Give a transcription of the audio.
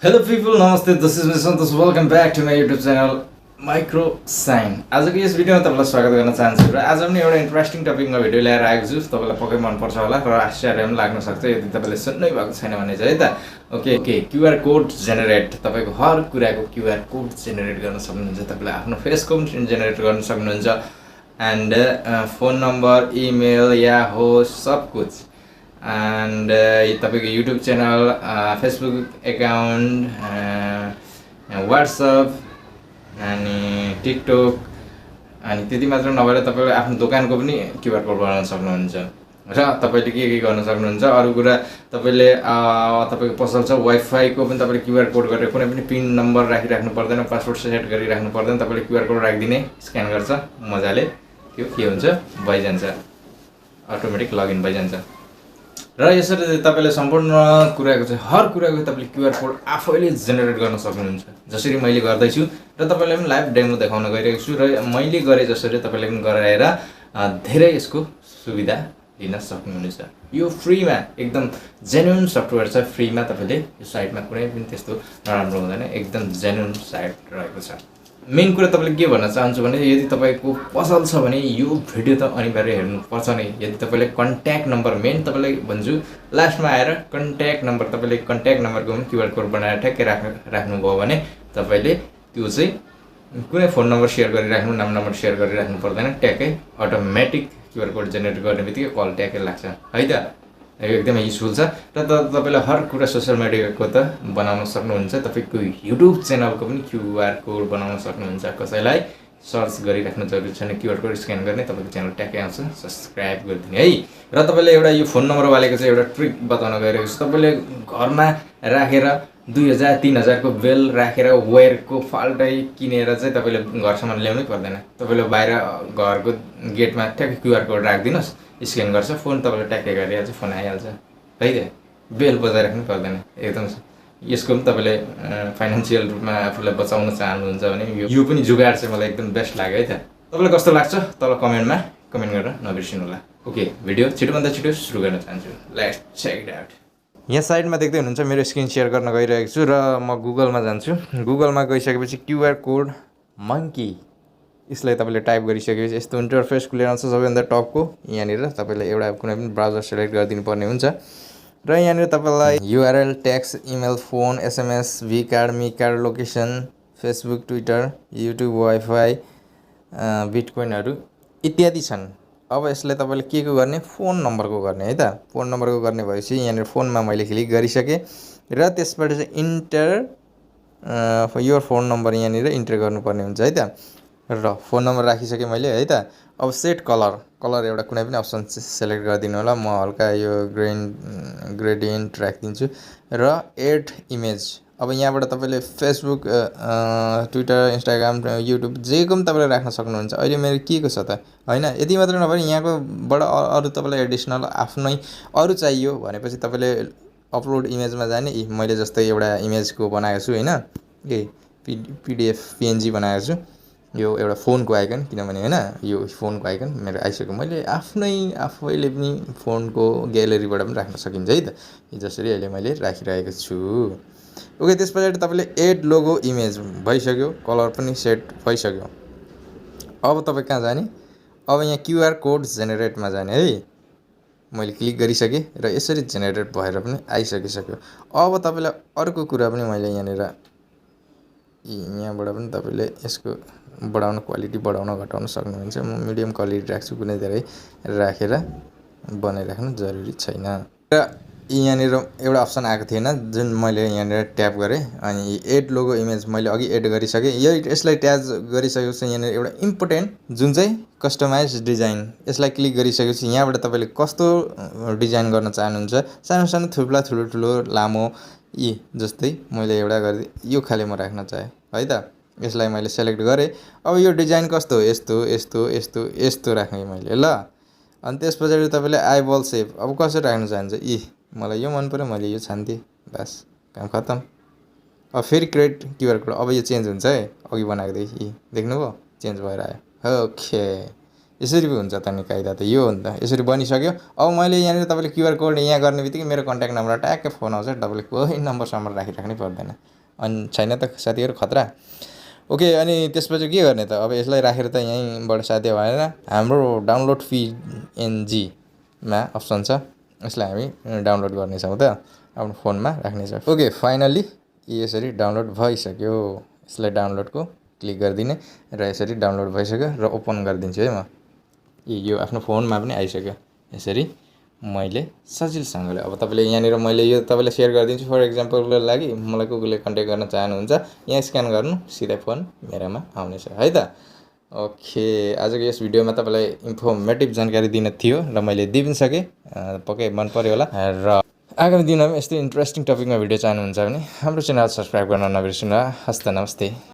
Hello people, namaste. This is Mr. Santosh. Welcome back to my YouTube channel Micro Sign. आजको यस भिडियोमा तपाईलाई स्वागत गर्न चाहन्छु र आज पनि एउटा इन्ट्रेस्टिङ टपिकमा भिडियो ल्याएर आएको छु। तपाईलाई पक्कै मन पर्छ होला र आश्चर्य पनि लाग्न सक्छ यदि तपाईले सुन्नै भएको छैन भने चाहिँ है त। ओके क्यूआर कोड जेनेरेट तपाईको हर कुराको क्यूआर कोड जेनेरेट गर्न सक्नुहुन्छ। तपाईले आफ्नो फेसको पनि जेनेरेट गर्न सक्नुहुन्छ and phone number, email, Yahoo सब कुछ and तपाईको YouTube channel, Facebook account, WhatsApp अनि TikTok अनि त्यति मात्र नभएर तपाईले आफ्नो दोकानको पनि क्यूआर कोड बनाउन सक्नुहुन्छ र तपाईले के गर्न सक्नुहुन्छ। अरु कुरा तपाईले तपाईको पसल छ वाइफाई को पनि तपाईले क्यूआर कोड गरेर कुनै पनि पिन नम्बर राखिराख्नु पर्दैन, पासवर्ड सेट गरिराख्नु पर्दैन। तपाईले क्यूआर कोड राखिदिने, स्क्यान गर्छ, मजाले त्यो के हुन्छ भइजान्छ, अटोमेटिक लगइन भइजान्छ। र यसरी तपाईले सम्पूर्ण कुराको चाहिँ हर कुराको तपाईले क्यूआर कोड आफैले जेनेरेट गर्न सक्नुहुन्छ। जसरी मैले गर्दै छु र तपाईलाई पनि लाइभ डेमो देखाउन गइरहेको छु र मैले गरे जसरी तपाईले पनि गराएर धेरै यसको सुविधा लिन सक्नुहुन्छ। यो फ्रीमा एकदम जेन्युइन सफ्टवेयर छ। फ्रीमा तपाईले यो साइटमा कुनै पनि त्यस्तो नराम्रो हुँदैन, एकदम जेन्युइन साइट रहेको छ। मेन कुरा तपाईले के भन्न चाहन्छु भने यदि तपाईको पसल छ भने यो भिडियो त अनिवार्य हेर्नु पर्छ नै। यदि तपाईले कन्ट्याक्ट नम्बर, मेन तपाईलाई भन्छु लास्टमा आएर कन्ट्याक्ट नम्बर, तपाईले कन्ट्याक्ट नम्बरको पनि क्यूआर कोड बनाएर ठ्याक्कै राख्नुभयो भने तपाईले त्यो चाहिँ कुनै फोन नम्बर सेयर गरिराख्नु, नाम नम्बर सेयर गरिराख्नु पर्दैन, ट्याक्कै अटोमेटिक क्यूआर कोड जेनेरेट गर्ने बित्तिकै कल ट्याक्कै लाग्छ है त। यो एकदमै युजफुल छ र तपाईले हर कुरा सोशल मिडियाको त बनाउन सक्नुहुन्छ। तपाईको युट्युब च्यानलको पनि क्यूआर कोड बनाउन सक्नुहुन्छ। कसैलाई सर्च गरिराख्नु जरुरी छैन, क्यूआर कोड स्क्यान गर्ने, तपाईको च्यानल ट्याक्कै आउँछ, सब्स्क्राइब गरिदिनु है। र तपाईले एउटा यो फोन नम्बर वालेको चाहिँ एउटा ट्रिक बताउन गइरहेको छु। तपाईले घरमा राखेर 2000-3000 को बेल राखेर वायरको फाल्टै किनेर चाहिँ तपाईले घरसम्म ल्याउनै पर्दैन। तपाईले बाहिर घरको गेटमा ट्याक्कै क्यूआर कोड राखिदिनुस्, स्क्यान गर्छ, फोन तपाईले ट्याक्कै गरिहाल्छ, फोन आइहाल्छ है त। बेल बजाइराख्नु पर्दैन एकदम। यसको पनि तपाईले फाइनान्शियल रूपमा आफूलाई बचाउन चाहनुहुन्छ भने यो पनि जुगाड चाहिँ मलाई एकदम बेस्ट लाग्यो है त। तपाईलाई कस्तो लाग्छ तल कमेन्टमा कमेन्ट गरेर नबिर्सिनु होला। ओके, भिडियो छिटोभन्दा छिटो सुरु गर्न चाहन्छु। Let's check it out. यहाँ साइडमा देख्दै हुनुहुन्छ मेरो स्क्रिन सेयर गर्न गइरहेको छु र म गुगलमा जान्छु। गुगलमा गइसकेपछि क्यूआर कोड मंकी यसलाई तपाईले टाइप गरिसकेपछि यस्तो इन्टरफेस खुलेर आउँछ सबैभन्दा टपको। यहाँनिर तपाईले एउटा कुनै पनि ब्राउजर सेलेक्ट गरिदिनु पर्ने हुन्छ र यहाँनिर तपाईलाई URL, text, email, phone, SMS, vCard, MeCard, location, Facebook, Twitter, YouTube, WiFi, बिटकोइनहरु इत्यादि छन्। अब यसलाई तपाईले के को गर्ने, फोन नम्बरको गर्ने है त। फोन नम्बरको गर्ने भएपछि यहाँनिर फोनमा मैले क्लिक गरिसके र त्यसबाट चाहिँ इन्टर योर फोन नम्बर यहाँनिर इन्टर गर्नुपर्ने हुन्छ है त। र फोन नम्बर राखिसके मैले है त। अब सेट कलर एउटा कुनै पनि अप्सन सेलेक्ट गरिदिनु होला। म हल्का यो ग्रेडियन्ट राखिदिन्छु र एड इमेज। अब यहाँबाट तपाईले फेसबुक, ट्विटर, इन्स्टाग्राम, युट्युब जेको पनि तपाईले राख्न सक्नुहुन्छ। अहिले मेरो के को छ त हैन, यति मात्र नभएर यहाँकोबाट अरु तपाईलाई एडिसनल आफ्नै अरु चाहियो भनेपछि तपाईले अपलोड इमेजमा जाने। मैले जस्तै एउटा इमेजको बनाएको छु हैन, पीडीएफ पीएनजी बनाएको छु। यो एउटा फोनको आइकन, किनभने हैन यो फोनको आइकन मेरो आइसक्यो। मैले आफैले पनि फोनको ग्यालेरीबाट पनि राख्न सकिन्छ है त, जसरी अहिले मैले राखिरहेको छु। ओके, त्यसपछि तपाईले एड लोगो इमेज भइसक्यो, कलर पनि सेट भइसक्यो। अब तपाई कहाँ जाने, अब यहाँ क्यूआर कोड जेनेरेटमा जाने है। मैले क्लिक गरिसके र यसरी जेनेरेट भएर पनि आइसकिसक्यो। अब तपाईलाई अर्को कुरा पनि मैले यहाँबाट पनि तपाईले यसको बढाउन, क्वालिटी बढाउन घटाउन सक्नुहुन्छ। म मिडियम क्वालिटी राख्छु, कुनै धेरै राखेर बनाइराख्नु जरुरी छैन। र यहाँनिर एउटा अप्सन आएको थिएन जुन मैले यहाँनिर ट्याप गरेँ अनि एड लोगो इमेज मैले अघि एड गरिसकेँ। यसलाई ट्याग गरिसकेपछि यहाँनिर एउटा इम्पोर्टेन्ट जुन चाहिँ कस्टमाइज डिजाइन, यसलाई क्लिक गरिसकेपछि यहाँबाट तपाईले कस्तो डिजाइन गर्न चाहनुहुन्छ, सानो सानो, थुप्ला, ठुलो लामो, जस्तै मैले एउटा गरिदिएँ, यो खाले म राख्न चाहे है त। यसलाई मैले सेलेक्ट गरेँ। अब यो डिजाइन कस्तो हो, यस्तो राखेँ मैले ल। अनि त्यसपछि तपाईले आइबल सेप अब कसरी राख्न चाहन्छ, मलाई यो मन पर्यो, मैले यो छान्थेँ, बस काम खत्म। अब फेरि क्रिएट क्यूआर कोड, अब यो चेन्ज हुन्छ है, अघि बनाएको देखि देख्नुभयो चेन्ज भएर आयो। ओके, यसरी पो हुन्छ त नि कायदा त यो हो नि त। यसरी बनिसक्यो। अब मैले यहाँनिर तपाईँले क्युआर कोड यहाँ गर्ने बित्तिकै मेरो कन्ट्याक्ट नम्बर ट्याक्कै फोन आउँछ, तपाईँले कोही नम्बरसम्म राखिराख्नै पर्दैन। अनि छैन त साथीहरू खतरा। ओके, अनि त्यसपछि के गर्ने त? अब यसलाई राखेर त यहीँबाट साध्य भएन। हाम्रो डाउनलोड पिएनजीमा अप्सन छ, यसलाई हामी डाउनलोड गर्नेछौँ त आफ्नो फोनमा राख्नेछौँ। ओके, फाइनली यसरी डाउनलोड भइसक्यो। यसलाई डाउनलोडको क्लिक गरिदिने र यसरी डाउनलोड भइसक्यो र ओपन गरिदिन्छु है म। यो आफ्नो फोनमा पनि आइसक्यो। यसरी मैले सजिलोसँगले अब तपाईँले यहाँनिर मैले यो तपाईँलाई सेयर गरिदिन्छु फर इक्जाम्पलको लागि। मलाई कसले कन्ट्याक्ट गर्न चाहनुहुन्छ यहाँ स्क्यान गर्नु, सिधै फोन मेरोमा आउनेछ है त। ओके, आजको यस भिडियोमा तपाईँलाई इन्फर्मेटिभ जानकारी दिन थियो र मैले दिइ पनि सकेँ। पक्कै मन पऱ्यो होला। र आगामी दिनमा यस्तै इन्ट्रेस्टिङ टपिकमा भिडियो चाहनुहुन्छ भने हाम्रो च्यानल सब्सक्राइब गर्न नबिर्सनु। हस्त नमस्ते।